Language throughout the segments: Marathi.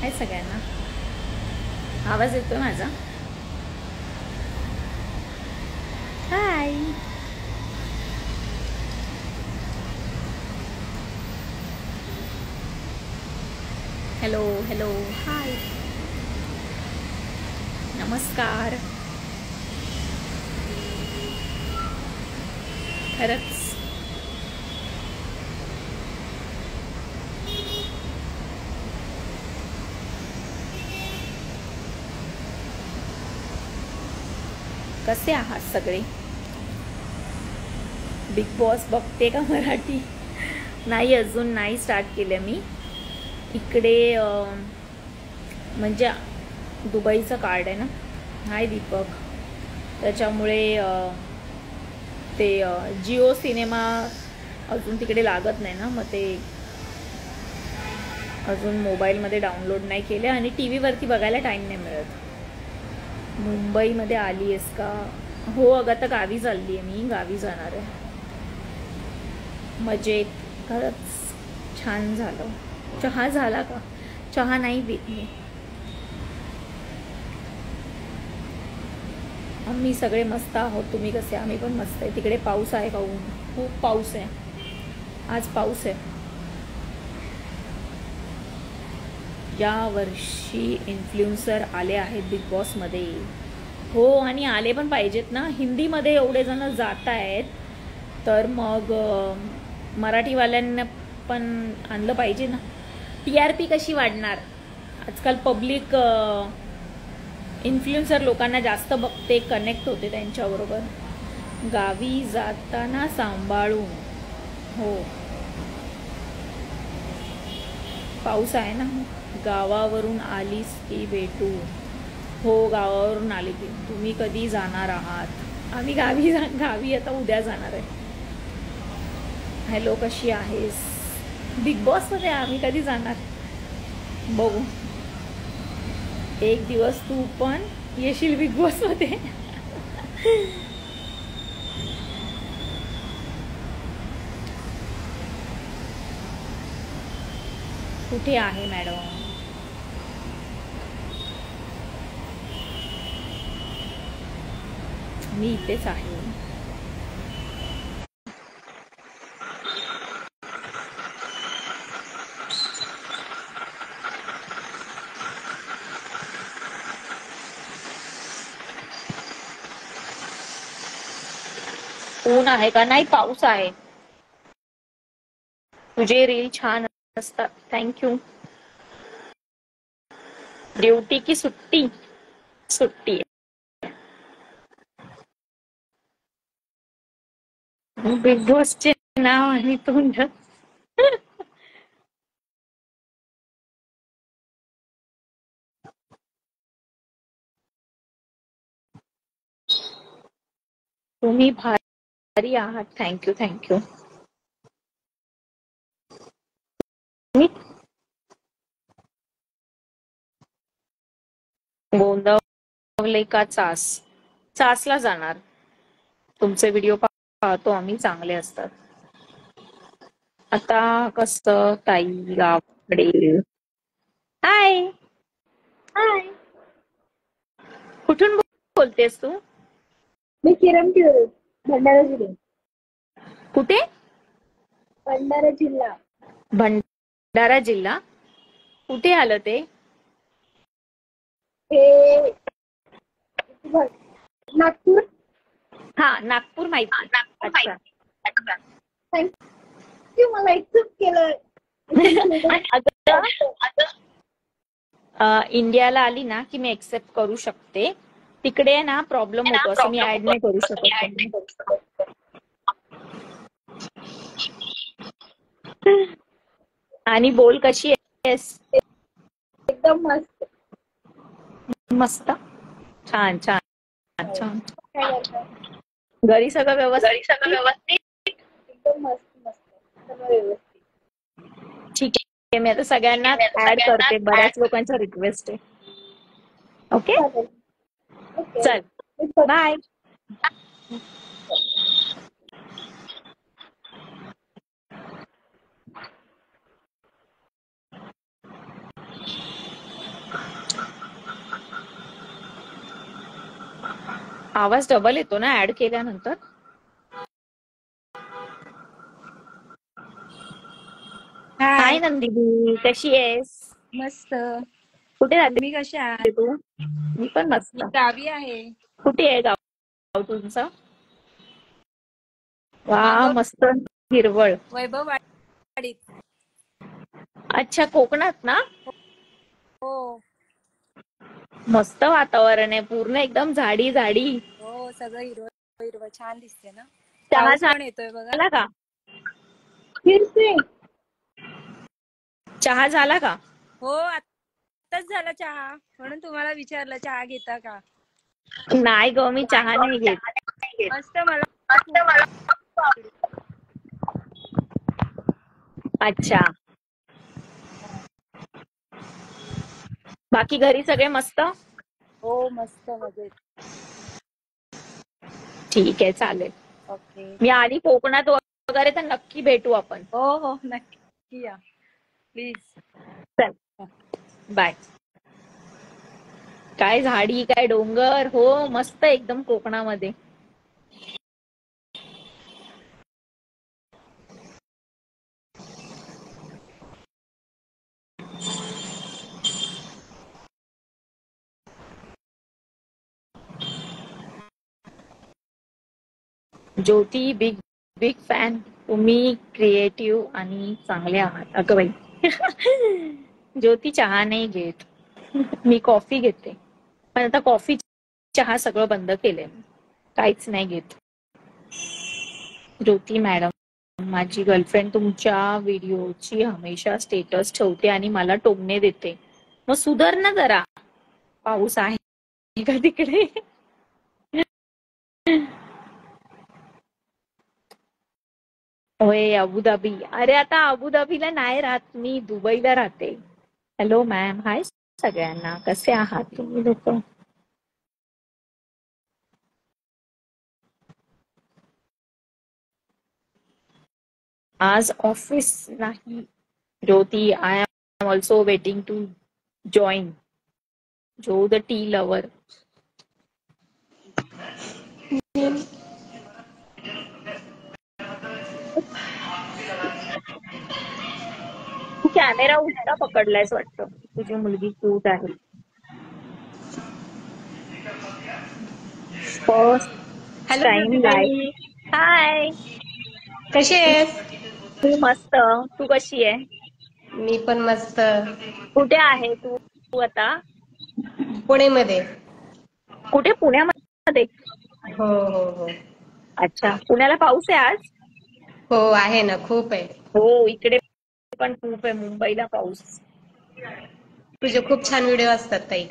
हाय सगळ्यांना, आवाज येतोय माझा? हाय. हॅलो हॅलो हाय, नमस्कार. खरंच कसे आहात सगळे? बिग बॉस बघते का मराठी? नाही, अजून नाही स्टार्ट केलं मी. इकडे म्हणजे दुबईचं कार्ड आहे ना. हाय दीपक. त्याच्यामुळे ते जिओ सिनेमा अजून तिकडे लागत नाही ना, मग ते अजून मोबाईलमध्ये डाउनलोड नाही केले आणि टी व्हीवरती बघायला टाईम नाही मिळत. मुंबईमध्ये आली आहेस का? हो अगं, आता गावी चालली आहे मी, गावी जाणार आहे. मजेत, खरंच छान झालं. चहा झाला का? चहा नाही पीत मी. आम्ही सगळे मस्त आहोत. तुम्ही कसे? आम्ही पण मस्त आहे. तिकडे पाऊस आहे का? ऊन? खूप पाऊस आहे, आज पाऊस आहे. या वर्षी इन्फ्लुएन्सर आले आहेत बिग बॉसमध्ये. हो, आणि आले पण पाहिजेत ना. हिंदीमध्ये एवढे जण जात आहेत, तर मग मराठीवाल्यांना पण आणलं पाहिजे ना. TRP कशी वाढणार? आजकाल पब्लिक इन्फ्लुएन्सर लोकांना जास्त बघते, कनेक्ट होते त्यांच्याबरोबर. गावी जाताना सांभाळून. हो, पाऊस आहे ना. गावावरून आलीस की भेटू? हो, गावावरून आली की. तुम्ही कधी जाणार आहात? आम्ही गावी आता उद्या जाणार आहे. हॅलो, कशी आहेस? बिग बॉसमध्ये आम्ही कधी जाणार बघू. एक दिवस तू पण येशील बिग बॉसमध्ये. कुठे आहे मॅडम? मी इथेच आहे. ऊन आहे का? नाही, पाऊस आहे. तुझे रील छान असतात. थँक्यू. ड्युटी की सुट्टी? सुट्टी. बिग बॉसचे नाव आणि तोंड. तुम्ही भारी आहात. Thank you thank you. गोंदवले का चास? चासला जाणार. तुमचे व्हिडिओ पाहतो आम्ही, चांगले असतात. आता कसं ताई गावाकडे? हाय. हाय. कुठून बोलतेस तू? मी किरणपूर, भंडारा जिल्हा. कुठे? भंडारा जिल्हा. भंडारा जिल्हा? कुठे आलं ते? हे नागपूर. हा, नागपूर माहिती. अच्छा. थँक्यू, मला एक्सेप्ट केलं. इंडियाला आली ना की मी एक्सेप्ट करू शकते. तिकडे ना प्रॉब्लेम होतो, असं मी ऍड नाही करू शकत. आणि बोल, कशी आहेस? एकदम मस्त. मस्त, छान छान छान. काय करताय? घरी सगळं व्यवस्थित? एकदम मस्त मस्त, सगळं व्यवस्थित. ठीक आहे, मी आता सगळ्यांना ऍड करते. बऱ्याच लोकांचा रिक्वेस्ट आहे. ओके, चालेल. ओके. चल बाय. आवाज डबल येतो ना ऍड केल्यानंतर. हाय हाय. नंदिनी, कशी आहेस? मस्त. कुठे तुम्ही कशा आहात? राहते तू? मी पण मस्त. मी गावी आहे. कुठे आहे गाव तुमचं? वा माझं मस्त हिरवळ. वैभववाडीत. अच्छा, कोकणात ना? हो मस्त वातावरण आहे, पूर्ण एकदम झाडी झाडी. हो, सगळं हिरवं हिरवं छान दिसते ना. चहा पाऊस पण येतोय बघा. झाला का? फिरते. चहा झाला का? हो, आत्ताच झाला चहा, म्हणून तुम्हाला विचारलं चहा घेता का. नाही ग, मी चहा नाही घेत. मस्त. मला खूप अच्छा, बाकी घरी सगळे मस्त? हो, मस्त मजेत. ठीक आहे, चालेल. ओके. मी आली कोकणात वगैरे तर नक्की भेटू आपण. हो हो, नक्की या प्लीज. चल, बाय. काय झाडी, काय डोंगर, हो मस्त एकदम कोकणामध्ये. ज्योती, बिग बिग फॅन. तुम्ही क्रिएटिव्ह आणि चांगले आहात. अगं बाई. ज्योती चहा नाही घेत. मी कॉफी घेते, पण आता कॉफी चहा सगळं बंद केलंय, काहीच नाही घेत. ज्योती मॅडम, माझी गर्लफ्रेंड तुमच्या व्हिडिओची हमेशा स्टेटस ठेवते आणि मला टोमणे देते. मग सुधार ना जरा. पाऊस आहे का तिकडे? होय, अबुधाबी. अरे आता अबुधाबीला नाही राहत मी, दुबईला राहते. हॅलो मॅम, हाय सगळ्यांना, कसे आहात तुम्ही लोक? आज ऑफिस नाही. Jyoti, I am also waiting to join. Jo the tea lover. तू कॅमेरा उलटा पकडलायस वाटतं. तुझी मुलगी क्यूट आहे. फर्स्ट हॅलो टाइम ज्योतिताई. लाईव्ह. हाय. कशी आहेस? तू मस्त. तू कशी आहे? मी पण मस्त. कुठे आहे तू तू आता? पुणेमध्ये. कुठे, पुण्यामध्ये? हो हो हो. अच्छा, पुण्याला पाऊस आहे आज? हो आहे ना, खूप आहे. हो, इकडे पण खूप आहे, मुंबईला पाऊस. तुझे खूप छान व्हिडिओ असतात ताई.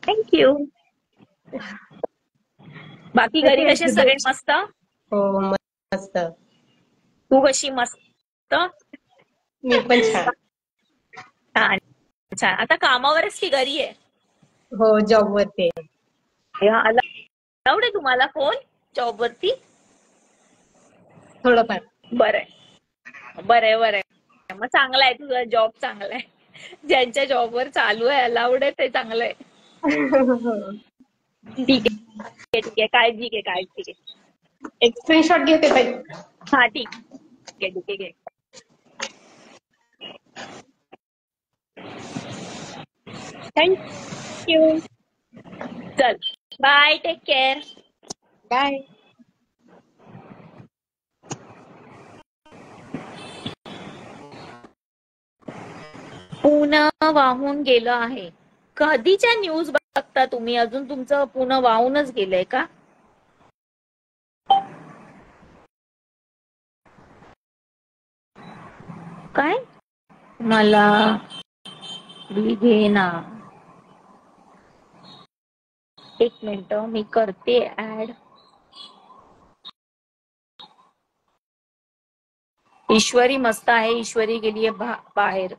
थँक्यू. बाकी कशी घरी आहेस कसे तुझे? सगळे मस्त? हो, मस्त. तू कशी मस्त? मी पण छान. छान छान. आता कामावरच की घरी आहे? हो, जॉब वरती आहे. अलाउड आहे तुम्हाला फोन जॉब वरती? थोडंफार. बरंय बरंय बरंय. मग चांगला आहे, तुझा जॉब चांगला आहे. ज्यांच्या जॉबवर चालू आहे, अलाउड आहे, ते चांगलं आहे. ठीक आहे ठीक आहे, काळजी घे काळजी घे. एक स्क्रीनशॉट घेते ताई. हा ठीक आहे ठीक आहे घे. थँक्यू. चल, bye, take care. Bye. Pune वाहून गेलं आहे. कधीच्या न्यूज बघता तुम्ही? अजून तुमचं पुणे वाहूनच गेलंय का? काय? मला घे ना. एक मिनिट, मी करते ऍड. ईश्वरी मस्त आहे. ईश्वरी गेलीये बाहेर.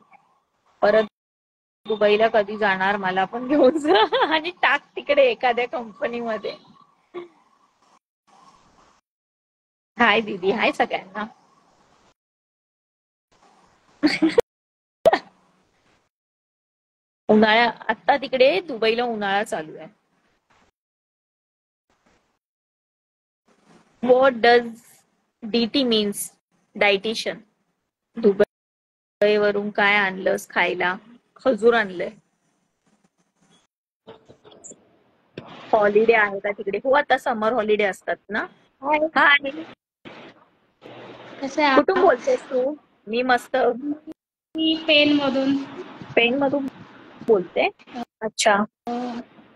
परत दुबईला कधी जाणार, मला पण घेऊन जा आणि टाक तिकडे एखाद्या कंपनीमध्ये. हाय दीदी, हाय सगळ्यांना. उन्हाळा आता तिकडे दुबईला उन्हाळा चालू आहे. What does DT means? Dietitian. दुबईवरून काय आणलंस खायला? खजूर आणलंय. हॉलिडे आहे का तिकडे? हो, आता समर हॉलिडे असतात ना. हाय, कसे कुठून आहात? बोलतेस तू? मी मस्त. मी पेन मधून पेन मधून बोलते. अच्छा,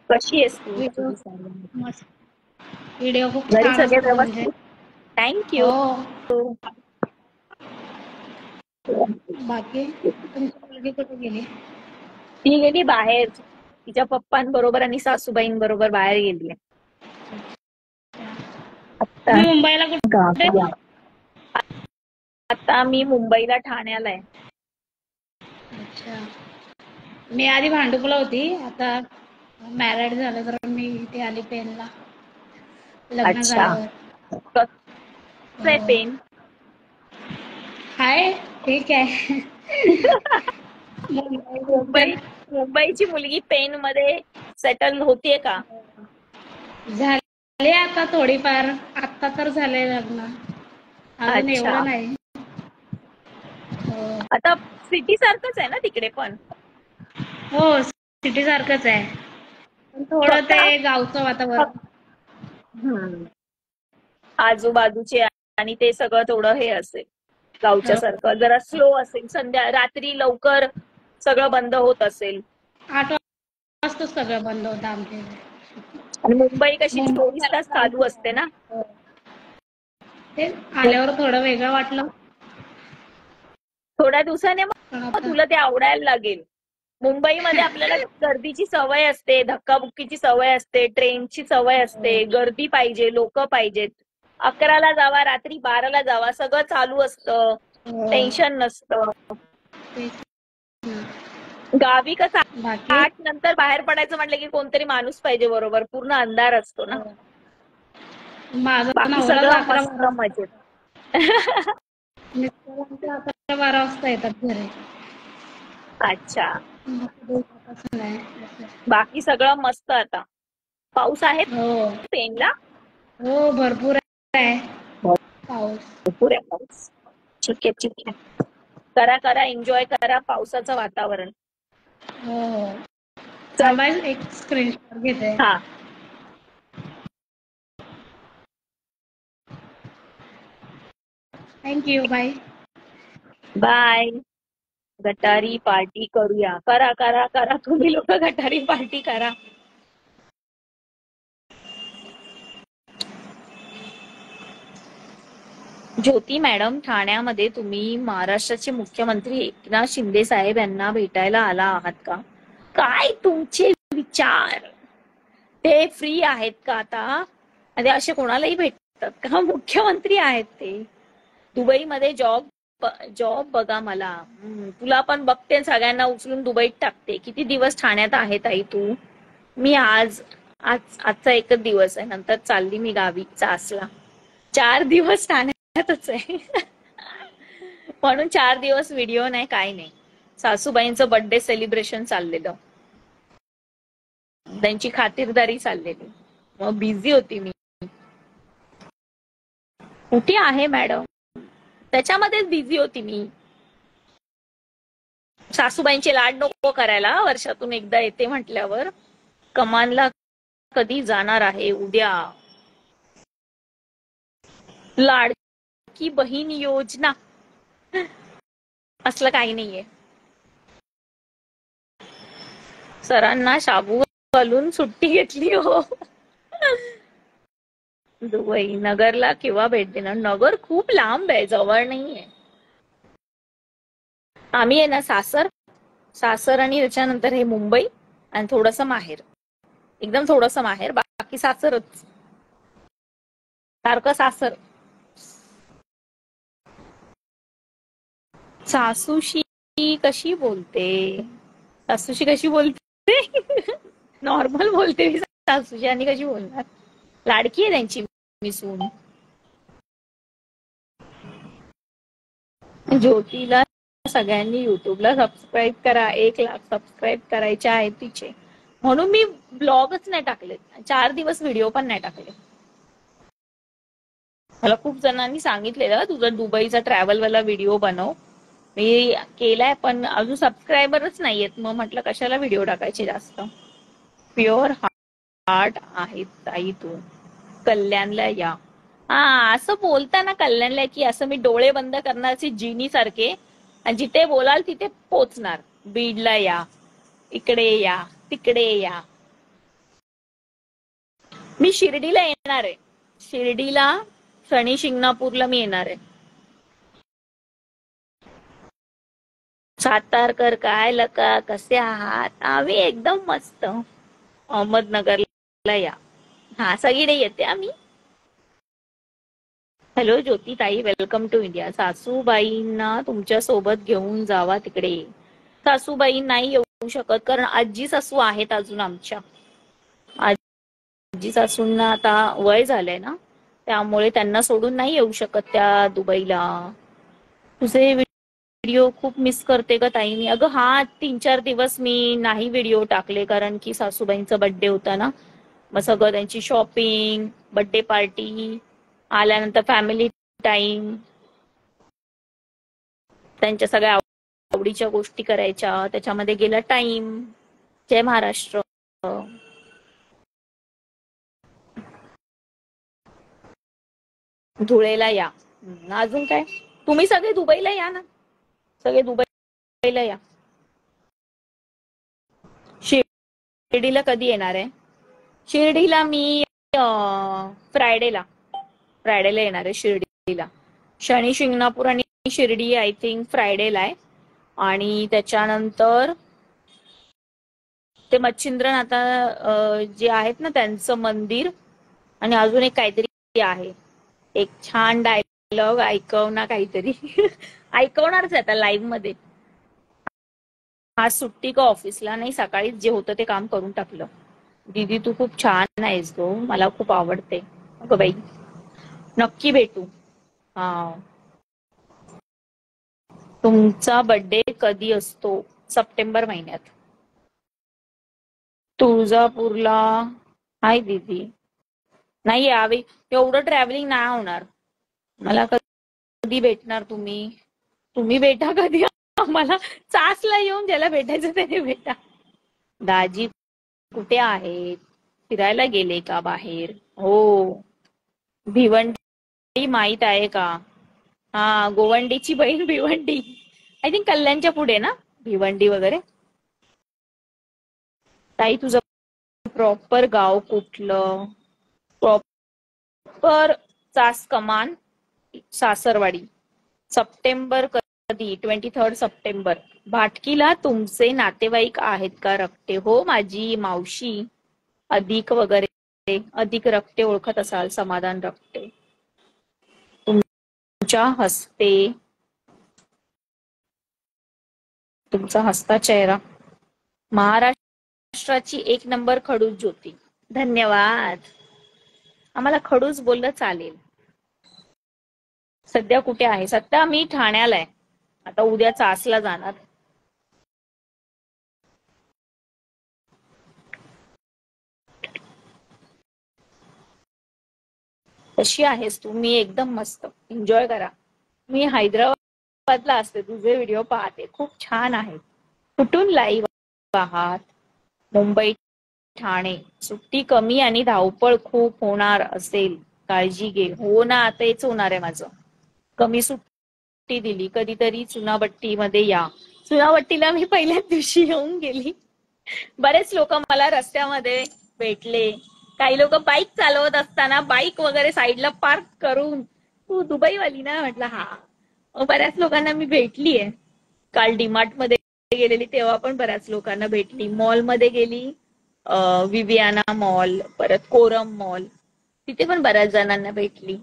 कशी आहेस तू? व्हिडिओ मस्त व्हिडिओ खूप घरी छान सगळे असतो तुमचे. व्यवस्थित? थँक्यू. हो. बाकी तुमची मुलगी कुठे गेली? ती गेली बाहेर, तिच्या पप्पांबरोबर आणि सासूबाईंबरोबर बाहेर गेली. तुम्ही मुंबईला कुठे? आता मी मुंबईला ठाण्याला आहे. अच्छा. मी आधी भांडुपला होती, आता मॅरिड झालं तर मी इथे आली पेनला लग्न अच्छा, झाल्यावर. कसं आहे पेन? हाय ठीक आहे. मुंबईची मुलगी पेन मध्ये सेटल होतीये का? झाले आता थोडीफार, आता तर झाले लग्न, अजून अच्छा, एवढं नाही. हो. आता सिटी सारखंच आहे ना तिकडे पण? हो, सिटी सारखंच आहे, पण थोडं फक्त ते गावचं वातावरण. आजूबाजूचे आणि ते सगळं थोडं हे असेल गावच्या सारखं, जरा स्लो असेल. रात्री लवकर सगळं बंद होत असेल. 8 वाजता सगळं बंद होतं आमच्या इथे. आणि मुंबई कशी मुंबई 24 तास चालू असते ना. ते आल्यावर थोडं वेगळं वाटलं, थोड्या दिवसाने पण मग आता तुला ते आवडायला लागेल. मुंबईमध्ये आपल्याला गर्दीची सवय असते, धक्काबुक्कीची सवय असते, ट्रेनची सवय असते, गर्दी पाहिजे, लोक पाहिजेत. 11ला जावा, रात्री 12ला जावा, सगळं चालू असतं, टेन्शन नसतं. तेच. गावी कसं बाकी 8 नंतर बाहेर पडायचं म्हटलं की कोणतरी माणूस पाहिजे बरोबर, पूर्ण अंधार असतो ना. माझा बाकी नवराच सगळं 11-12 मस्त मजेत. मिस्टरांचे 11-12 वाजता येतात घरी. अच्छा, दिवसापासून नाही. बाकी सगळं मस्त. आता पाऊस आहे हो पेनला? हो, भरपूर आहे पाऊस. भरपूर आहे पाऊस. ठीक आहे, ठीक आहे. करा करा, एन्जॉय करा पावसाचं वातावरण. हो हो, चल. थांबा एक स्क्रीनशॉट घेते. हा, थँक्यू, बाय. बाय. गटारी पार्टी करूया. करा करा करा, तुम्ही लोक गटारी पार्टी करा. ज्योती मॅडम, ठाण्यामध्ये तुम्ही महाराष्ट्राचे मुख्यमंत्री एकनाथ शिंदे साहेब यांना भेटायला आला आहात का? काय तुमचे विचार? ते फ्री आहेत का आता? आणि असे कोणालाही भेटतात का? मुख्यमंत्री आहेत ते. दुबईमध्ये जॉब बघा मला. तुला पण बघते, सगळ्यांना उचलून दुबईत टाकते. किती दिवस ठाण्यात आहे ताई तू? मी आजचा एकच दिवस आहे, नंतर चालली मी गावी चासला. 4 दिवस ठाण्यातच आहे. म्हणून 4 दिवस व्हिडिओ नाही, काय नाही. सासूबाईंचं बर्थडे सेलिब्रेशन चाललेलं, त्यांची खातिरदारी चाललेली, मग बिझी होती मी. कुठे आहे मॅडम? त्याच्यामध्येच बिझी होती मी. सासूबाईंचे लाड नको करायला, वर्षातून एकदा येते म्हटल्यावर. कमानला कधी जाणार आहे? उद्या. लाडकी बहीण योजना असलं काही नाहीये. सरांना शाबू घालून सुट्टी घेतली हो. दुबई, नगरला केव्हा भेट देणार? नगर खूप लांब आहे, जवळ नाहीये. आम्ही आहे ना सासर आणि त्याच्यानंतर हे मुंबई आणि थोडस माहेर, एकदम थोडस माहेर, बाकी सासरच. सारखं सासर. सासूशी कशी बोलते? सासूशी कशी बोलते? नॉर्मल बोलते मी सासूशी, आणि कशी बोलणार? लाडकी आहे त्यांची मी सून. ज्योतीला सगळ्यांनी युट्यूबला सबस्क्राईब करा. 1 लाख सबस्क्राईब करायचे आहेत तिचे, म्हणून मी ब्लॉगच नाही टाकले. 4 दिवस व्हिडिओ पण नाही टाकले. मला खूप जणांनी सांगितलेलं तुझा दुबईचा ट्रॅव्हलवाला व्हिडिओ बनव. मी केलाय पण अजून सबस्क्रायबरच नाहीयेत, मग म्हटलं कशाला व्हिडिओ टाकायचे जास्त. प्युअर हार्ट आहे ताई तू. कल्याणला या. हा, असं बोलता ना कल्याणला की असं मी डोळे बंद करण्याचे जिनी सारखे, आणि जिथे बोलाल तिथे पोचणार. बीडला या, इकडे या, तिकडे या. मी शिर्डीला येणार आहे. शिर्डीला, शनी शिंगणापूरला मी येणार आहे. सातारकर काय लका, कसे आहात? आम्ही एकदम मस्त. अहमदनगरला या. हा, सगळीकडे येते आम्ही. हॅलो ज्योती ताई, वेलकम टू इंडिया. सासूबाईंना तुमच्या सोबत घेऊन जावा तिकडे. सासूबाई नाही येऊ शकत कारण आजी सासू आहेत अजून आमच्या. आजी सासूंना आता वय झालंय ना, त्यामुळे त्यांना सोडून नाही येऊ शकत त्या दुबईला. तुझे व्हिडिओ खूप मिस करते ग ताई मी. अगं हा, 3-4 दिवस मी नाही व्हिडिओ टाकले कारण की सासूबाईंचा बर्थडे होता ना. मग सगळं त्यांची शॉपिंग, बर्थडे पार्टी, आल्यानंतर फॅमिली टाइम, त्यांच्या सगळ्या आवडीच्या गोष्टी करायच्या, त्याच्यामध्ये गेला टाइम. जय महाराष्ट्र. धुळेला या. अजून काय, तुम्ही सगळे दुबईला या ना, सगळे दुबईला या. शिर्डीला कधी येणार आहे? शिर्डीला मी फ्रायडेला येणार आहे शिर्डीला. शनी शिंगणापूर आणि शिर्डी आय थिंक फ्रायडेला आहे. आणि त्याच्यानंतर ते मच्छिंद्रनाथ जे आहेत ना त्यांचं मंदिर, आणि अजून एक काहीतरी आहे. एक छान डायलॉग ऐकव ना काहीतरी. ऐकवणारच आता लाईव्ह मध्ये. आज सुट्टी का ऑफिसला? नाही, सकाळीच जे होतं ते काम करून टाकलं. दीदी तू खूप छान आहेस गो, मला खूप आवडते. अगं बाई, नक्की भेटू. हा, तुमचा बर्थडे कधी असतो? सप्टेंबर महिन्यात. तुळजापूरला. हाय दीदी. नाही यावे, एवढं ट्रॅव्हलिंग नाही होणार मला. कधी भेटणार तुम्ही? तुम्ही भेटा कधी आम्हाला. चासला येऊन ज्याला भेटायचं त्याने भेटा. दाजी कुठे आहेत? फिरायला गेले का बाहेर? हो. भिवंडी माहित आहे का? हा, गोवंडीची बहीण भिवंडी. आय थिंक कल्याणच्या पुढे ना भिवंडी वगैरे. ताई तुझं प्रॉपर गाव कुठलं? प्रॉपर चास कमान, सासरवाडी. सप्टेंबर कधी? 23 सप्टेंबर. भाटकीला तुमचे नातेवाईक आहेत का रक्ते? हो, माझी मावशी अधिक वगैरे. अधिक रक्ते ओळखत असाल, समाधान रक्ते. तुमच्या हस्ते, तुमचा हसता चेहरा. महाराष्ट्राची 1 नंबर खडूस ज्योती. धन्यवाद. आम्हाला खडूस बोललं चालेल. सध्या कुठे आहे? सध्या मी ठाण्याला आहे. आता उद्या चासला जाणार. कशी आहेस तू? मी एकदम मस्त. एन्जॉय करा. मी हैदराबादला असते, तुझे व्हिडिओ पाहते, खूप छान आहे. कुठून लाईव्ह आहात? मुंबई, ठाणे. सुट्टी कमी आणि धावपळ खूप होणार असेल, काळजी घे. हो ना, तेच होणार आहे माझं. कमी सुट्टी दिली. कधीतरी चुनाभट्टीमध्ये या. चुनाभट्टीला मी पहिल्याच दिवशी येऊन गेली. बरेच लोक मला रस्त्यामध्ये भेटले. काही लोक बाईक चालवत असताना बाईक वगैरे साईडला पार्क करून, तू दुबईवाली ना? म्हटलं हा. बऱ्याच लोकांना मी भेटलीये. काल डीमार्ट मध्ये गेलेली तेव्हा पण बऱ्याच लोकांना भेटली. मॉल मध्ये गेली, विवियाना मॉल, परत कोरम मॉल, तिथे पण बऱ्याच जणांना भेटली.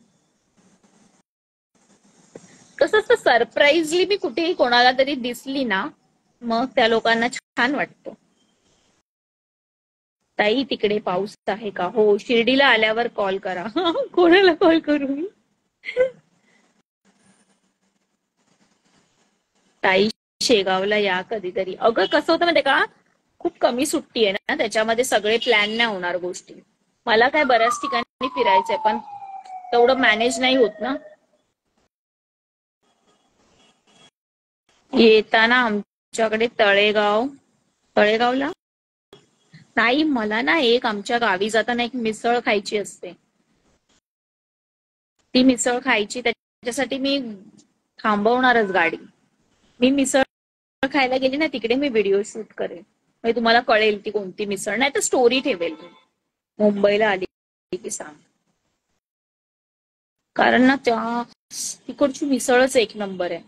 कसं सरप्राईजली मी कुठेही कोणाला तरी दिसली ना, मग त्या लोकांना छान वाटतं. ताई तिकडे पाऊस आहे का? हो, शिर्डीला आल्यावर कॉल करा. कोणाला कॉल करू मी? ताई शेगावला या कधीतरी. अगं कसं होतं माहितीये का, खूप कमी सुट्टी आहे ना, त्याच्यामध्ये सगळे प्लॅन नाही होणार गोष्टी. मला काय बऱ्याच ठिकाणी फिरायचंय, पण तेवढं मॅनेज नाही होत ना. येताना आमच्याकडे तळेगावला नाही, मला ना एक आमच्या गावी जाताना एक मिसळ खायची असते. ती मिसळ खायची, त्याच्यासाठी मी थांबवणारच गाडी. मी मिसळ खायला गेली ना तिकडे मी व्हिडिओ शूट करेन, म्हणजे तुम्हाला कळेल ती कोणती मिसळ, नाही तर स्टोरी ठेवेल मी. मुंबईला आली की सांग. कारण ना त्या तिकडची मिसळच एक नंबर आहे.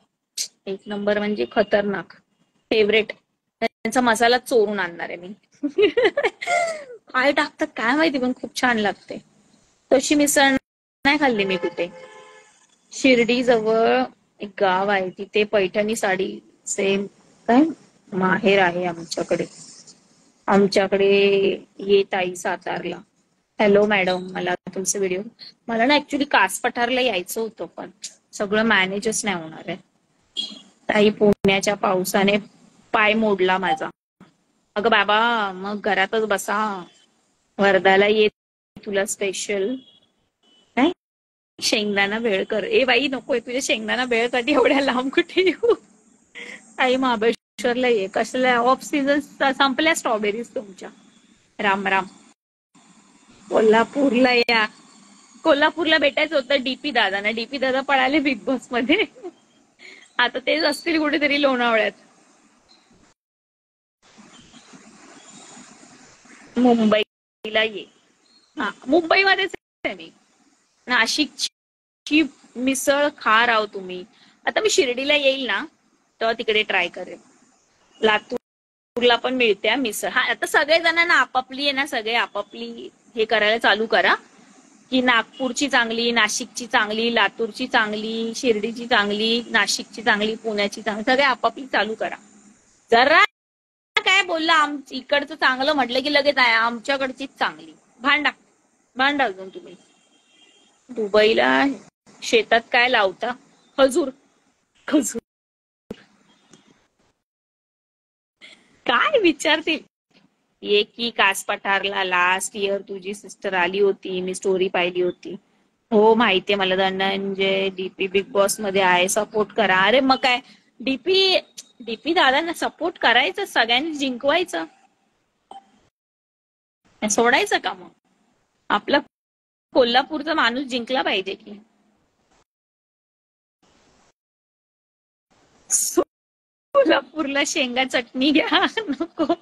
एक नंबर म्हणजे खतरनाक. फेवरेट. त्यांचा मसाला चोरून आणणार आहे मी. काय टाकतात काय माहिती, पण खूप छान लागते. तशी मिसळ नाही खाल्ली मी कुठे. शिर्डी जवळ एक गाव आहे, तिथे पैठणी साडी सेम काय माहेर आहे आमच्याकडे. येत आई सातारला. हॅलो मॅडम, मला तुमचं व्हिडिओ, मला ना ऍक्च्युली कास पठारला यायचं होतं, पण सगळं मॅनेजच नाही होणार आहे. ताई पुण्याच्या पावसाने पाय मोडला माझा. अगं बाबा मग घरातच बसा. वर्धाला ये तुला स्पेशल काय शेंगदाणा भेळ कर. ए बाई नकोय, तुझ्या शेंगदाणा भेळसाठी एवढ्या लांब कुठे येऊ. आई महाबळेश्वरला ये. कसल्या ऑफ सीझन संपल्या स्ट्रॉबेरीज तुमच्या. राम राम. कोल्हापूरला या. कोल्हापूरला भेटायचं होतं डीपी दादा ना. डीपी दादा पळाले बिग बॉस मध्ये. आता तेच असतील कुठेतरी लोणावळ्यात. मुंबईला ये. हा मुंबईमध्येच आहे मी. नाशिकची मिसळ खा राव तुम्ही. आता मी शिर्डीला येईल ना तर तिकडे ट्राय करेल. लातूरला पण मिळते मिसळ. हा आता सगळे जणांना आपापली आहे ना, सगळे आपापली हे करायला चालू करा की नागपूरची चांगली, नाशिकची चांगली, लातूरची चांगली, शिर्डीची चांगली, नाशिकची चांगली, पुण्याची चांगली, सगळे आपापली चालू करा. जरा काय बोलला इकडचं चांगलं म्हटलं की लगेच आहे आमच्याकडचीच चांगली. भांडा अजून तुम्ही. दुबईला शेतात काय लावता? खजूर. खजूर काय विचारतील. ये की कास पठारला लास्ट इयर तुझी सिस्टर आली होती, मी स्टोरी पाहिली होती. हो माहितीये मला. धनंजय डीपी बिग बॉस मध्ये आहे, सपोर्ट करा. अरे मग काय, डीपी डीपी दादांना सपोर्ट करायचं, सगळ्यांनी जिंकवायचं, सोडायचं का मग. आपला कोल्हापूरचा माणूस जिंकला पाहिजे की. कोल्हापूरला शेंगा चटणी घ्या. नको.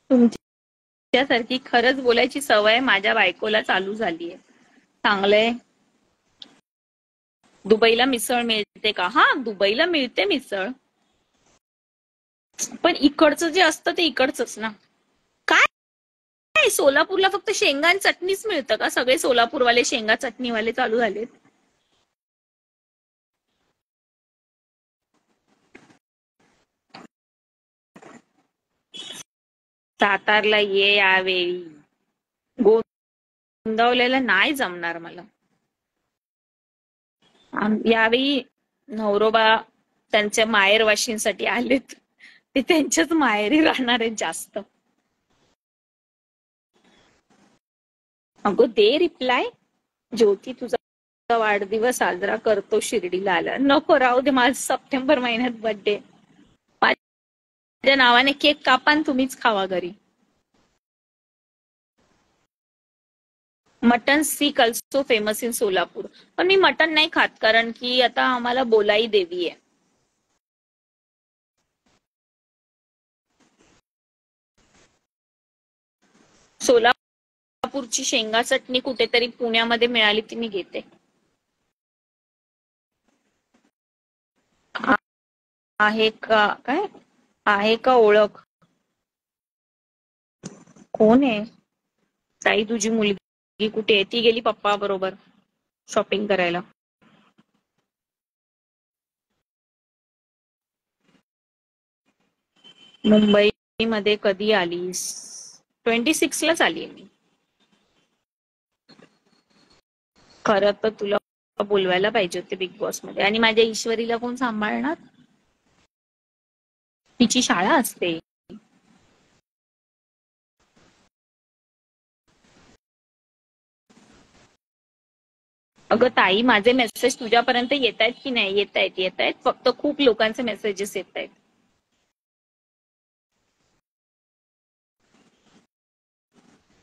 तुमच्यासारखी खरंच बोलायची सवय माझ्या बायकोला चालू झालीये. चांगलंय. दुबईला मिसळ मिळते का? हा दुबईला मिळते मिसळ, पण इकडचं जे असतं ते इकडचंच ना. काय सोलापूरला फक्त शेंगा आणि चटणीच मिळतं का? सगळे सोलापूरवाले शेंगा चटणीवाले चालू झालेत. सातारला ये यावेळी. गोंदावलेला नाही जमणार मला. यावेळी नवरोबा त्यांच्या माहेर वाशींसाठी आलेत. ते त्यांच्याच माहेरी राहणार आहेत जास्त. अगं दे रिप्लाय. ज्योती तुझा वाढदिवस साजरा करतो शिर्डीला आला. नको राहू दे, माझ सप्टेंबर महिन्यात बर्थडे. माझ्या नावाने केक कापा आणि तुम्हीच खावा घरी. Mutton sick also famous in Solapur. पण मी मटन नाही खात, कारण की आता आम्हाला बोलाई देवी आहे. सोलापूरची शेंगा चटणी कुठेतरी पुण्यामध्ये मिळाली ती मी घेते. आहे का काय, आहे का ओळख? कोण आहे? ताई तुझी मुलगी कुठे आहे? ती गेली पप्पा बरोबर शॉपिंग करायला. मुंबईमध्ये कधी आलीस? 26 लाच आली मी. खरं तर तुला बोलवायला पाहिजे होते बिग बॉस मध्ये. आणि माझ्या ईश्वरीला कोण सांभाळणार? तिची शाळा असते. अगं ताई, माझे मेसेज तुझ्यापर्यंत येत आहेत की नाही? येत आहेत. फक्त खूप लोकांचे मेसेजेस येत आहेत.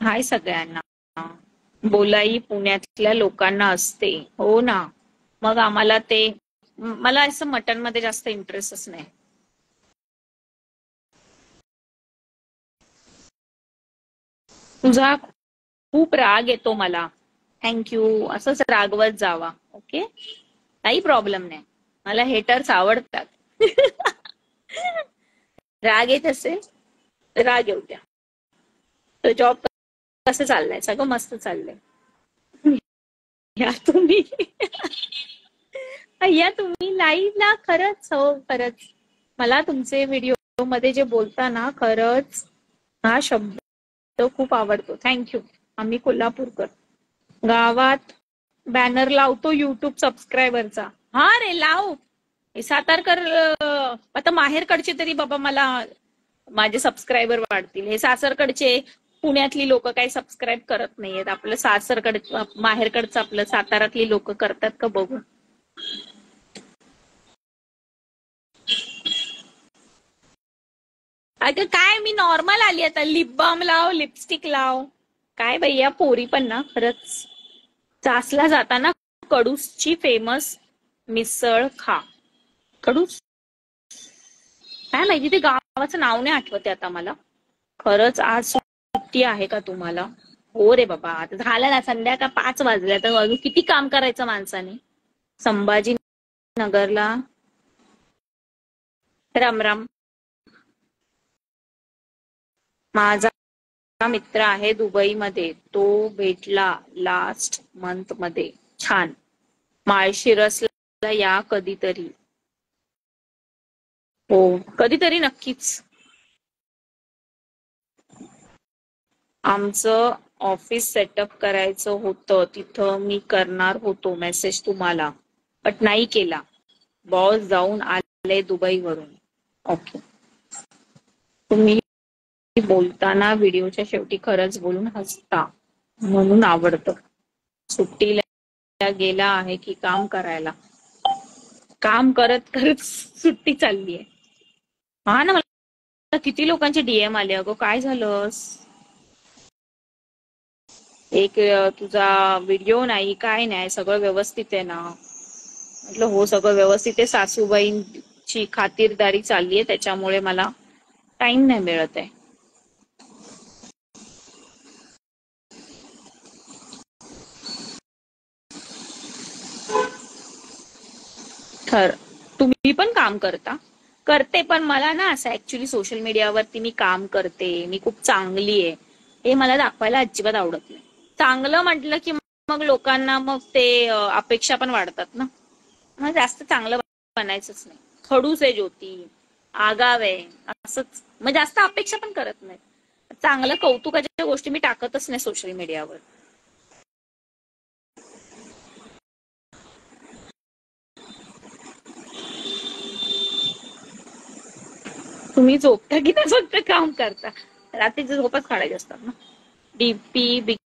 हाय सगळ्यांना. बोलाई पुण्यातल्या लोकांना असते. हो ना. मग आम्हाला ते, मला असं मटन मध्ये जास्त इंटरेस्टच नाही. तुझा खूप राग येतो मला. थँक्यू. असंच रागवत जावा. ओके, काही प्रॉब्लेम नाही. मला हेटर्स आवडतात. राग येत असेल, राग येऊ द्या. तर जॉब कसं चाललंय? सगळं मस्त चाललंय. या तुम्ही या तुम्ही लाईव्हला, खरंच हो खरंच मला तुमचे व्हिडिओ मध्ये जे बोलता ना, खरंच हा शब्द खूप आवडतो. थँक्यू. आम्ही कोल्हापूरकर. गावात बॅनर लावतो युट्यूब सबस्क्रायबरचा. हा रे, लाव. हे सातारकर आता माहेरकडचे तरी बाबा मला माझे सबस्क्रायबर वाढतील. हे सासरकडचे पुण्यातली लोक काही सबस्क्राईब करत नाहीयेत. आपलं माहेरकडचं आपलं सातारातली लोक करतात का बघू. अगं काय, मी नॉर्मल आली आता. लिप बाम लाव, लिपस्टिक लाव. काय बाई, या पोरी पण ना खरंच. चासला जाताना कडूसची फेमस मिसळ खा. कडूस काय माहिती, ते गावाचं नाव नाही आठवते आता मला. खरंच आज सुट्टी आहे का तुम्हाला? हो रे बाबा, आता झालं ना, संध्याकाळ 5 वाजल्या, तर अजून किती काम करायचं माणसाने. संभाजीनगरला राम राम. माझा मित्र आहे दुबईमध्ये. तो भेटला लास्ट मंथ मध्ये. छान. माळशिरसला या कधीतरी. हो, कधीतरी नक्कीच. आमचं ऑफिस सेटअप करायचं होतं, तिथं मी करणार होतो मेसेज तुम्हाला, बट नाही केला. बॉस जाऊन आले दुबईवरून. ओके. तुम्ही बोलताना व्हिडिओच्या शेवटी खरंच बोलून हसता, म्हणून आवडतं. सुट्टीला गेला आहे की काम करायला? काम करत करत सुट्टी चालली आहे. हा ना, मला किती लोकांचे डीएम आले. अगं काय झालं? एक तुझा व्हिडिओ नाही, काय नाही, सगळं व्यवस्थित आहे ना? म्हटलं हो, सगळं व्यवस्थित आहे. सासूबाईंची खातिरदारी चालली आहे, त्याच्यामुळे मला टाइम नाही मिळत आहे. तुम्ही पण काम करता? करते, पण मला ना असं ऍक्च्युली सोशल मीडियावरती मी काम करते, मी खूप चांगली आहे, हे मला दाखवायला अजिबात आवडत नाही. चांगलं म्हटलं की मग लोकांना मग ते अपेक्षा पण वाढतात ना. मग जास्त चांगलं बनायचंच नाही. खडूस आहे ज्योती, आगाव आहे, असंच. मग जास्त अपेक्षा पण करत नाही. चांगलं कौतुकाच्या गोष्टी मी टाकतच नाही सोशल मीडियावर. तुम्ही झोपता की नाही फक्त काम करता? रात्रीचे झोपच काढायचे असतात ना. डीपी बिग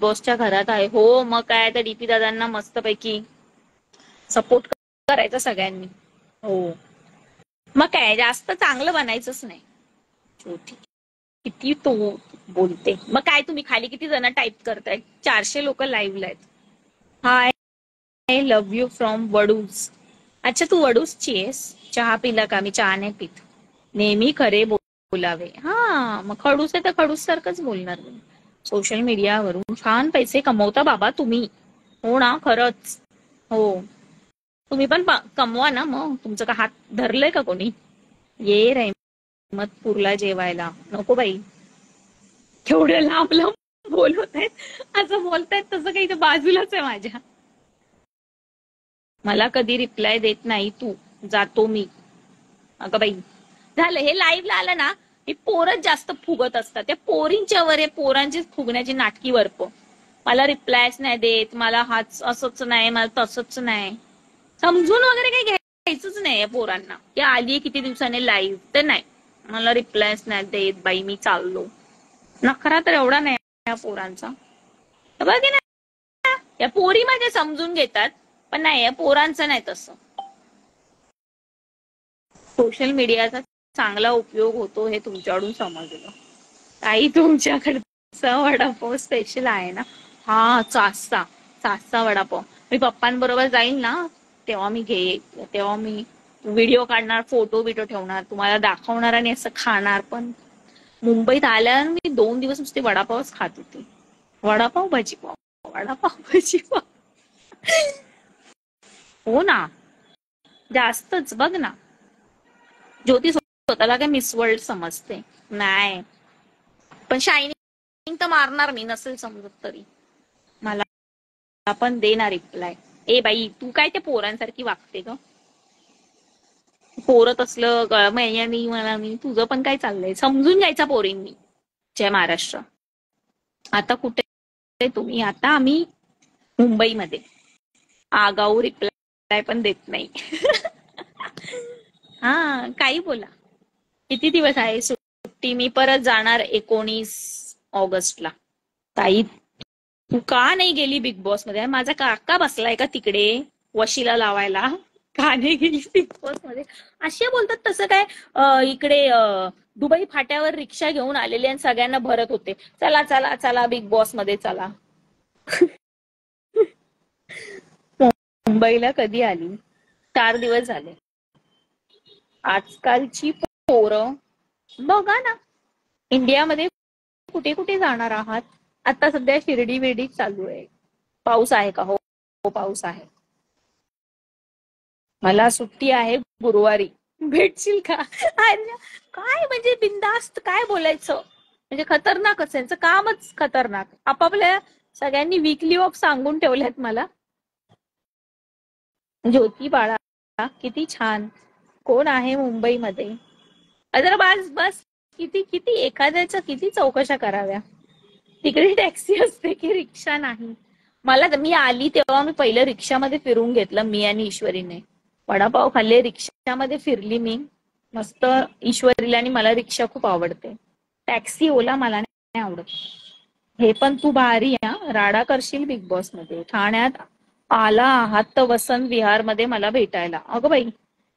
बॉसच्या घरात आहे. हो, मग काय, तर डीपी दादांना मस्तपैकी सपोर्ट करायचा सगळ्यांनी. हो, मग काय, जास्त चांगलं बनायचंच नाही. छोटी किती तो बोलते. मग काय, तुम्ही खाली किती जण टाईप करताय? 400 लोक लाईव्हला आहेत. Hi, I love you from Vaduj. अच्छा, तू वडूजची आहेस? चहा पिला का? मी चहा नाही पित. नेहमी खरे बोलावे. हा, मग खडूस आहे तर खडूस सारखंच बोलणार. सोशल मीडियावरून छान पैसे कमवता बाबा तुम्ही. हो ना, खरंच. हो, तुम्ही पण कमवा ना. मग तुमचं का हात धरलंय का कोणी? ये रहमतपूरला जेवायला. नको बाई, केवढं लांब लांब बोलत आहेत. असं बोलतायत तसं काही बाजूलाच आहे माझ्या. मला कधी रिप्लाय देत नाही तू. जातो मी. अगं बाई, झालं हे लाईव्हला आलं ना, ही पोरच जास्त फुगत असतात. त्या पोरींच्या वर, पोरांची फुगण्याची नाटकी वरप. मला रिप्लायच नाही देत, मला हाच असंच नाही, मला तसंच नाही. समजून वगैरे काही घ्यायचंच नाही पोरांना. की आली किती दिवसाने लाईव्ह, तर नाही, मला रिप्लायच नाही देत बाई, मी चाललो. नखरा तर एवढा नाही या पोरांचा. बघ ना, या पोरी माझ्या समजून घेतात, पण नाही या पोरांचं नाही तसं. सोशल मीडियाचा चांगला उपयोग होतो हे तुमच्याकडून समजलं. ताई तुमच्याकडचा वडापाव स्पेशल आहे ना? हा, चासचा वडापाव. मी पप्पांबरोबर जाईल ना, तेव्हा मी तेव्हा मी व्हिडिओ काढणार, फोटो बिटो ठेवणार, तुम्हाला दाखवणार आणि असं खाणार. पण मुंबईत आल्यावर मी 2 दिवस नुसते वडापावच खात होते. वडापाव भजीपाव, वडापाव भजीपाव. हो ना, जास्तच. बघ ना, ज्योती स्वतःला काय मिस वर्ल्ड समजते. नाही, पण शायनिंग तर मारणार मी, नसेल समजत तरी. मला पण दे ना रिप्लाय. ए बाई, तू काय त्या पोरांसारखी वागते ग? पोरत असलं मैयानी मला मी, तुझं पण काय चाललंय? समजून घ्यायचा पोरींनी. जय महाराष्ट्र. आता कुठे तुम्ही? आता आम्ही मुंबईमध्ये. आगाऊ रिप्लाय पण देत नाही. हा, काही बोला. किती दिवस आहे सुट्टी? मी परत जाणार 19 ऑगस्टला. ताई तू का नाही गेली बिग बॉस मध्ये? माझा काका बसलाय का तिकडे वशीला लावायला? का नाही गेली बिग बॉस मध्ये? असे बोलतात तसं काय? इकडे दुबई फाट्यावर रिक्षा घेऊन आलेले आणि सगळ्यांना भरत होते, चला चला चला बिग बॉस मध्ये चला. मुंबईला कधी आली? 4 दिवस झाले. आजकालची पोरं बघा ना, इंडियामध्ये कुठे कुठे जाणार आहात? आता सध्या शिर्डी विर्डी चालू आहे. पाऊस आहे का? हो, पाऊस आहे. मला सुट्टी आहे गुरुवारी. भेटशील का? अरे काय म्हणजे बिंदास्त काय बोलायचं? म्हणजे खतरनाकच, यांचं कामच खतरनाक. आपापल्या सगळ्यांनी वीकली ऑफ सांगून ठेवल्यात मला. ज्योती बाळा किती छान. कोण आहे मुंबईमध्ये? जरा बस बस, किती किती एखाद्याच्या किती चौकशा कराव्या? तिकडे टॅक्सी असते की रिक्षा? नाही, मला मी आली तेव्हा मी पहिलं रिक्षामध्ये फिरून घेतलं, मी आणि ईश्वरीने. वडापाव खाल्ले, रिक्षामध्ये फिरली मी मस्त. ईश्वरीला आणि मला रिक्षा खूप आवडते. टॅक्सी ओला मला नाही आवडत. हे पण तू भारी राडा करशील बिग बॉस मध्ये. ठाण्यात आला आहात तर वसंत विहार मध्ये मला भेटायला. अगं बाई,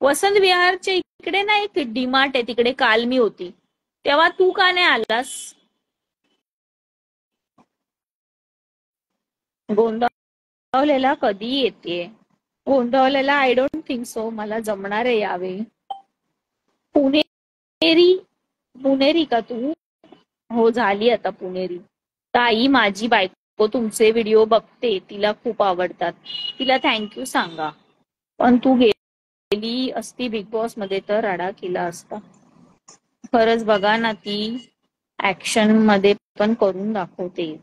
वसंत विहारच्या इकडे ना एक डीमार्ट आहे, तिकडे काल मी होती तेव्हा तू का नाही आलास? गोंदावलेला कधी येते? गोंदावलेला आय डोंट थिंक सो मला जमणार आहे यावेळी. पुणेरी पुणेरी का तू? हो, झाली आता पुणेरी. ताई माझी बायको तुमचे व्हिडिओ बघते, तिला खूप आवडतात, तिला थँक्यू सांगा. पण तू गेली असती बिग बॉस मध्ये तर राडा केला असता. खरंच बघा ना, ती ऍक्शन मध्ये पण करून दाखवते.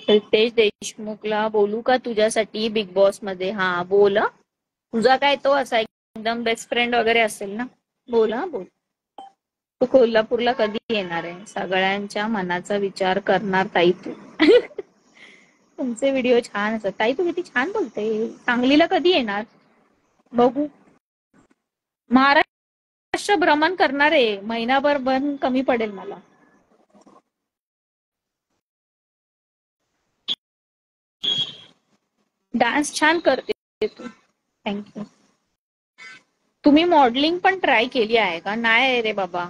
रितेश देशमुखला बोलू का तुझ्यासाठी बिग बॉस मध्ये? हा बोल. तुझा काय तो असा एकदम बेस्ट फ्रेंड वगैरे असेल ना? बोल, हा बोल. तू कोल्हापूरला कधी येणार आहे? सगळ्यांच्या मनाचा विचार करणार ताई तू. तुमचे व्हिडिओ छान असतात ताई, तू किती छान बोलते. सांगलीला कधी येणार? बघू. महाराष्ट्र भ्रमण करणार आहे, महिनाभर बंद कमी पडेल मला. डान्स छान करते तू, थँक्यू. तुम्ही मॉडेलिंग पण ट्राय केली आहे का? नाही रे बाबा.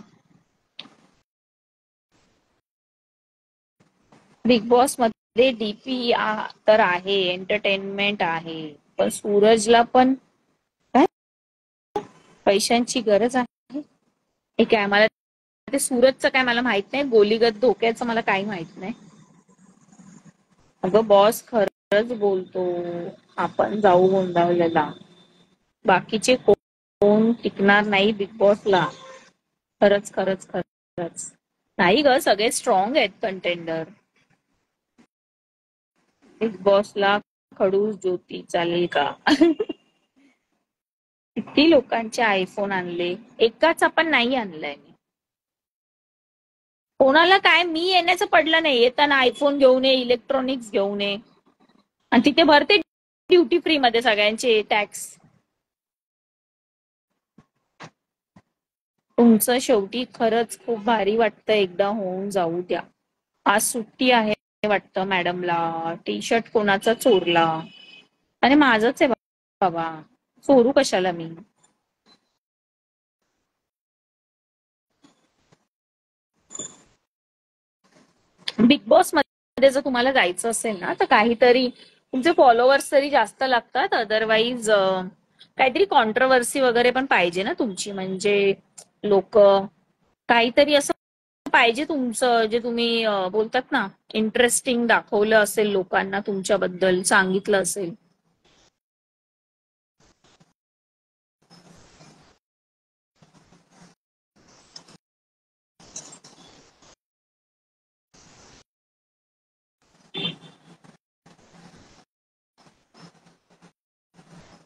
बिग बॉस मध्ये डीपी तर आहे, एंटरटेनमेंट आहे, पण सूरजला पण काय पैशांची गरज आहे? हे काय मला ते सूरजचं काय मला माहित नाही, गोलीगत धोक्याचं मला काही माहित नाही. अगं बॉस खरंच बोलतो, आपण जाऊ गोंदावलेला. बाकीचे कोण टिकणार नाही बिग बॉसला. खरंच खरंच खरंच नाही ग, सगळे स्ट्रॉंग आहेत कंटेंडर. बिग बॉसला खडूस ज्योती चालेल का? किती लोकांचे आयफोन आणले, एकाचा पण नाही आणलाय मी. कोणाला काय, मी येण्याचं पडलं नाही. येताना आयफोन घेऊन ये, इलेक्ट्रॉनिक्स घेऊन ये, आणि तिथे भरते ड्युटी फ्री मध्ये सगळ्यांचे टॅक्स. तुमचं शेवटी खरंच खूप भारी वाटतं, एकदा होऊन जाऊ द्या. आज सुट्टी आहे वाटतं मॅडमला. टी शर्ट कोणाचा चोरला? आणि माझंच आहे बाबा, चोरू कशाला मी? बिग बॉस मध्ये जर तुम्हाला जायचं असेल ना, तर काहीतरी तुमचे फॉलोअर्स तरी जास्त लागतात. अदरवाईज काहीतरी कॉन्ट्रोवर्सी वगैरे पण पाहिजे ना तुमची, म्हणजे लोक काहीतरी असं पाहिजे तुमचं, जे तुम्ही बोलतात ना, इंटरेस्टिंग दाखवलं असेल लोकांना, तुमच्याबद्दल सांगितलं असेल.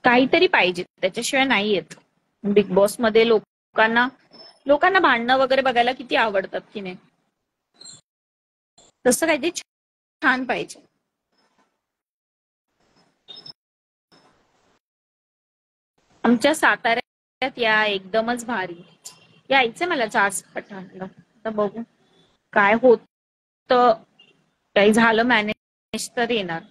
काहीतरी पाहिजे, त्याच्याशिवाय नाही येत. बिग बॉस मध्ये लोकांना लोकांना भांडणं वगैरे बघायला किती आवडतात की नाही, तसं काहीतरी छान पाहिजे. आमच्या साताऱ्यात या, एकदमच भारी. यायचंय मला चार्ज पठाणला, आता बघू काय होत. काही झालं मॅनेज तर येणार.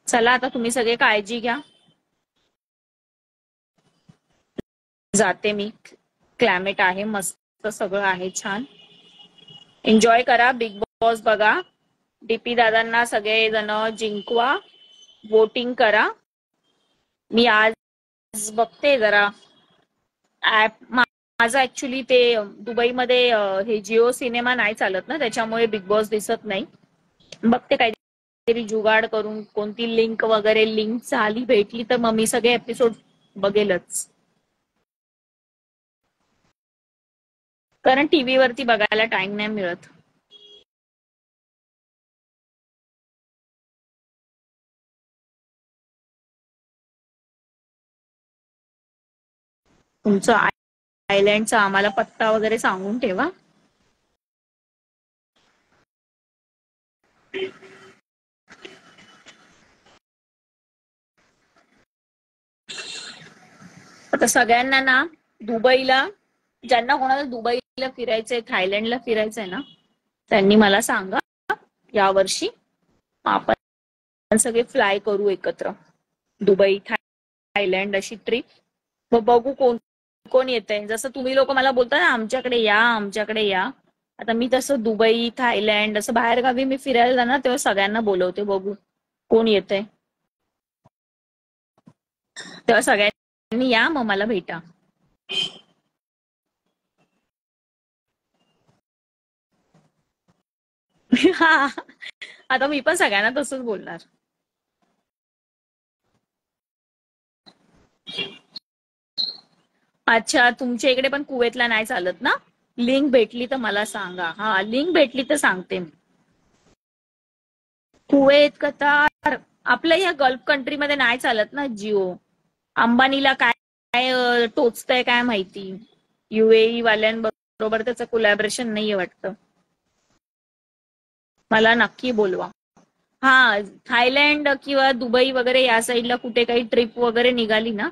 चला आता तुम्ही सगळे काळजी घ्या, जाते मी. क्लायमेट आहे मस्त, सगळं आहे छान. एन्जॉय करा, बिग बॉस बघा, डीपी दादांना सगळे जण जिंकवा, वोटिंग करा. मी आज बघते जरा ऍप. माझं ऍक्च्युली ते दुबईमध्ये हे जिओ सिनेमा नाही चालत ना, त्याच्यामुळे बिग बॉस दिसत नाही. बघते काहीतरी जुगाड करून, कोणती लिंक वगैरे लिंक झाली भेटली तर मग मी सगळे एपिसोड बघेलच, कारण टीव्ही वरती बघायला टाइम नाही मिळत. तुमचं आयलँडचा आम्हाला पत्ता वगैरे सांगून ठेवा. आता सगळ्यांना ना दुबईला, ज्यांना कोणाला दुबईला फिरायचंय, थायलंडला फिरायचंय ना, त्यांनी मला सांगा यावर्षी. आपण सगळे फ्लाय करू एकत्र, दुबई थायलंड अशी ट्रिप. मग बघू कोण कोण येतंय. जसं तुम्ही लोक मला बोलता ना, आमच्याकडे या आमच्याकडे या, आता मी तसं दुबई थायलंड असं बाहेर गावी मी फिरायला जाणार, तेव्हा सगळ्यांना बोलवते. बघू कोण येतंय, तेव्हा सगळ्यांनी या, मग मला भेटा. हा, आता मी पण सगळ्यांना तसंच बोलणार. अच्छा, तुमच्या इकडे पण कुवेतला नाही चालत ना? लिंक भेटली तर मला सांगा. हा, लिंक भेटली तर सांगते मी. कुवेत, कतार, आपल्या या गल्फ कंट्रीमध्ये नाही चालत ना जिओ. अंबानीला काय काय टोचतंय काय माहिती. युएई वाल्यांबरोबर त्याचं कोलॅबरेशन नाहीये वाटतं. मला नक्की बोलवा. हा, थायलंड किंवा दुबई वगैरे या साईडला कुठे काही ट्रिप वगैरे निघाली ना,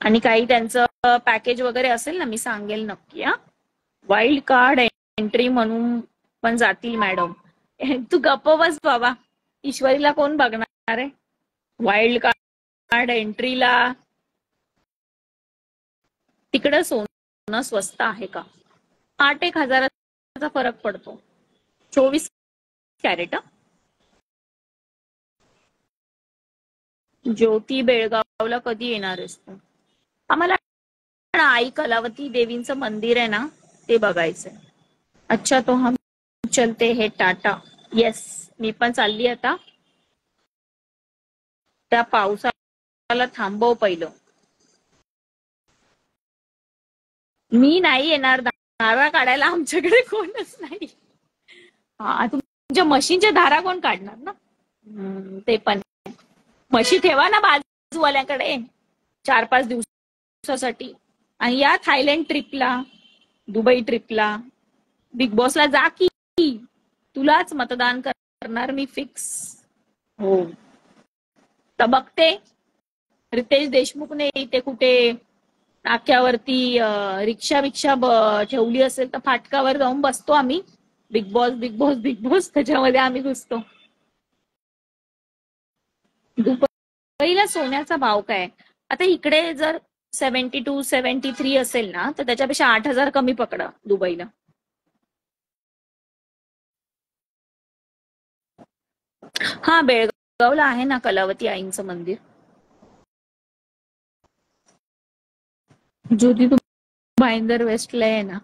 आणि काही त्यांचं पॅकेज वगैरे असेल ना, मी सांगेल नक्की. हा, वाईल्ड कार्ड एंट्री म्हणून पण जातील मॅडम. तू गप्प बस बाबा, ईश्वरीला कोण बघणार आहे? वाईल्ड कार्ड एंट्रीला तिकडं सोनं स्वस्त आहे का? 8-1 हजाराचा फरक पडतो. 24 कॅरेट. ज्योती, बेळगावला कधी येणार आहेस तू? आम्हाला आई कलावती देवींचं मंदिर आहे ना, ते बघायचंय. अच्छा, तो हम चलते हे टाटा. येस, मी पण चालली आता. त्या पावसाला थांबव पहिलं. मी नाही येणार, धारा काढायला आमच्याकडे कोणच नाही. हा, तुमच्या मशीनच्या धारा कोण काढणार ना? ते पण म्हशी ठेवा ना बाजूवाल्याकडे 4-5 दिवसासाठी, आणि या थायलंड ट्रिपला, दुबई ट्रिपला. बिग बॉसला जा की, तुलाच मतदान करणार मी फिक्स. हो, तर बघते रितेश देशमुखने इथे कुठे नाक्यावरती रिक्षा ठेवली असेल तर फाटकावर जाऊन बसतो आम्ही. Big boss big boss big boss त्याच्यामध्ये आम्ही घुसतो. दुबईला सोन्याचा भाव काय आता इकडे जर 72 73 असेल ना तर त्याच्यापेक्षा 8,000 कमी पकडा दुबईला. हा बेळगावला आहे ना कलावती आईंचं मंदिर. ज्योती तू भाईंदर वेस्टला आहे ना.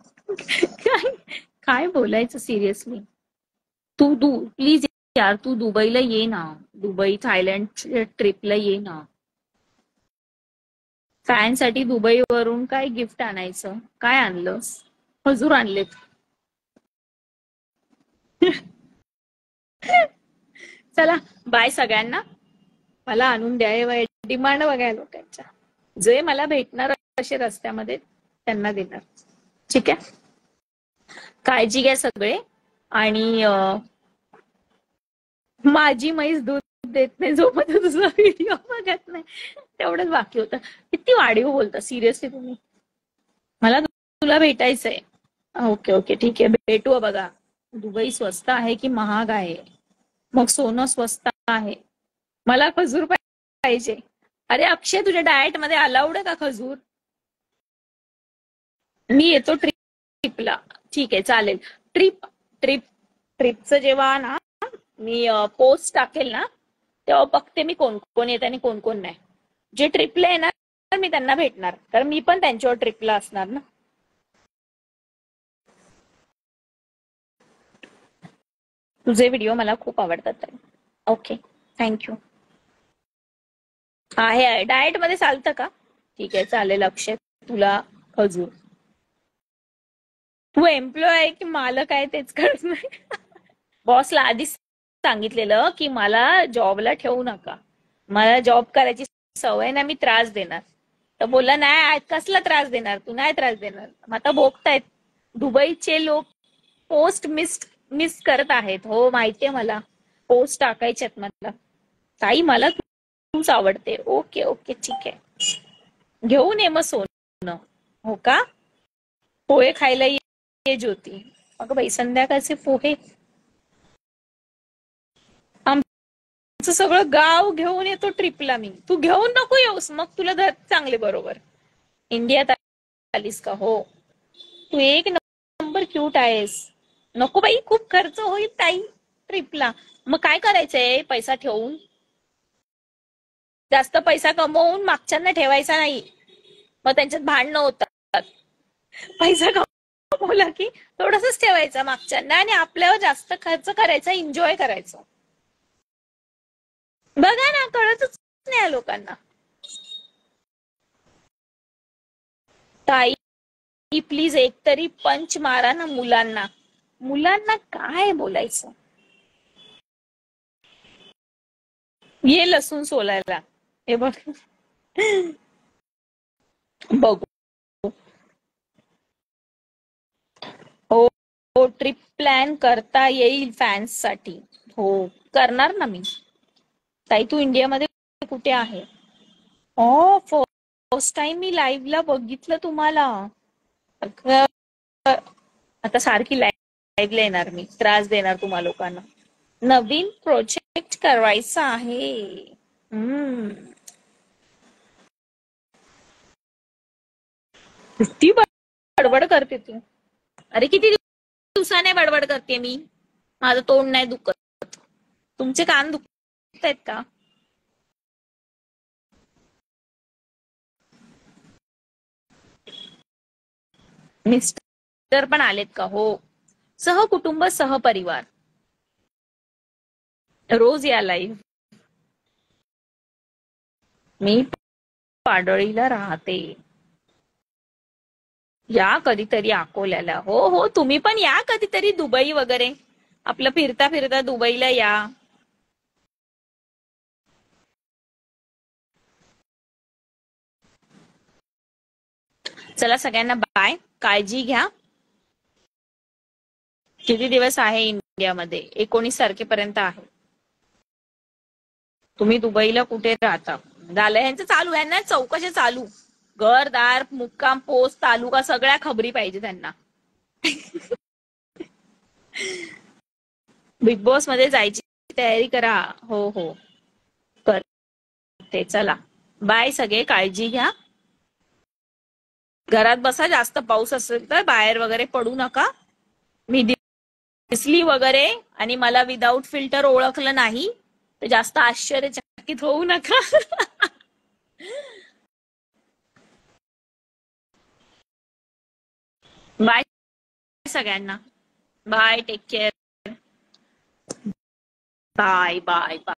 काय बोलायचं सिरियसली. तू प्लीज यार तू दुबईला ये ना. दुबई थायलंड ट्रिपला ये ना. फॅनसाठी दुबईवरून काय गिफ्ट आणायचं. काय आणलंस. हजूर आणलेत. चला बाय सगळ्यांना. मला आणून द्या डिमांड बघाय लोकांच्या. जे मला भेटणार असे रस्त्यामध्ये त्यांना देणार. ठीक आहे. काळजी घ्या सगळे. आणि माझी म्हैस दूध देत नाही जोपर्यंत तुझा व्हिडिओ बघत नाही. तेवढंच बाकी होतं. किती वाढीव बोलता सिरियसली तुम्ही. मला तुला भेटायचंय. ओके ओके ठीक आहे भेटू. बघा दुबई स्वस्त आहे की महाग आहे. मग सोनं स्वस्त आहे. मला खजूर पाहिजे. अरे अक्षय तुझ्या डाएट मध्ये अलाउड आहे का खजूर. मी येतो ट्रिपला. ठीक आहे चालेल. ट्रिपचं जेव्हा ना मी पोस्ट टाकेल ना तेव्हा बघते मी कोण कोण येत आणि कोण कोण नाही. जे ट्रिपला येणार मी त्यांना भेटणार कारण मी पण त्यांच्यावर ट्रिपला असणार ना. तुझे व्हिडिओ मला खूप आवडतात. Okay thank you. आहे डाएट मध्ये चालतं का. ठीक आहे चालेल अक्षय तुला खजूर. तू एम्प्लॉय आहे की मालक आहे तेच कळत नाही. बॉसला आधीच सांगितलेलं की मला जॉबला ठेवू नका. मला जॉब करायची सवय ना मी त्रास देणार. तर बोलला नाही कसला त्रास देणार तू नाही त्रास देणार. आता भोगतायत दुबईचे लोक. पोस्ट मिस करत आहेत. हो माहितीये मला. पोस्ट टाकायच्यात मला. ताई मला तूच आवडते. ओके ओके ठीक आहे. घेऊन ये मग सोनं. हो का. पोहे खायला ये ज्योती. अगं बाई संध्याकाळचे पोहे. आमचं सगळं गाव घेऊन येतो ट्रिपला मी. तू घेऊन नको येऊस मग तुला चांगले बरोबर. इंडियात आलीस का. हो तू एक नंबर क्यूट आहेस. नको बाई खूप खर्च होईल ताई ट्रिपला. मग काय करायचंय पैसा ठेवून. जास्त पैसा कमवून मागच्यांना ठेवायचा नाही. मग त्यांच्यात भांडणं होतात. पैसा कमवला की थोडंसच ठेवायचा मागच्यांना आणि आपल्यावर जास्त खर्च करायचा. एन्जॉय करायचं. बघा ना कळतच नाही लोकांना. ताई प्लीज एकतरी पंच मारा ना मुलांना. मुलांना काय बोलायचं. ये लसूण सोलायला. हे बघ बघू. हो ट्रिप प्लॅन करता येईल फॅन्स साठी. हो करणार ना मी. ताई तू इंडियामध्ये कुठे आहे. हो फर्स्ट टाइम मी लाईव्हला बघितलं तुम्हाला. आता सारखी लाईव्हला येणार मी. त्रास देणार तुम्हा लोकांना. नवीन प्रोजेक्ट करायचा आहे. किती बडबड करते तू. अरे किती दिवसाने बडबड करते मी. माझं तोंड नाही दुखत. तुमचे कान दुखत आहेत का. मिस्टर पण आलेत का. हो सहकुटुंब सहपरिवार. रोज या लाईव्ह. मी पाडळीला राहते. या कधीतरी अकोल्याला. हो हो तुम्ही पण या कधीतरी दुबई वगैरे. आपलं फिरता फिरता दुबईला या. चला सगळ्यांना बाय. काळजी घ्या. किती दिवस आहे इंडियामध्ये. 19 तारखेपर्यंत आहे. तुम्ही दुबईला कुठे राहता? झालं यांचं चालू आहे ना, चौकशा चालू. घरदार, मुक्काम, पोस्ट, तालुका सगळ्या खबरी पाहिजे त्यांना. बिग बॉस मध्ये जायची तयारी करा. हो हो करते. चला बाय सगळे, काळजी घ्या. घरात बसा, जास्त पाऊस असेल तर बाहेर वगैरे पडू नका. मी दिसली वगैरे आणि मला विदाऊट फिल्टर ओळखलं नाही तर जास्त आश्चर्यचकित होऊ नका. बाय सगळ्यांना. Bye, take care. Bye bye bye.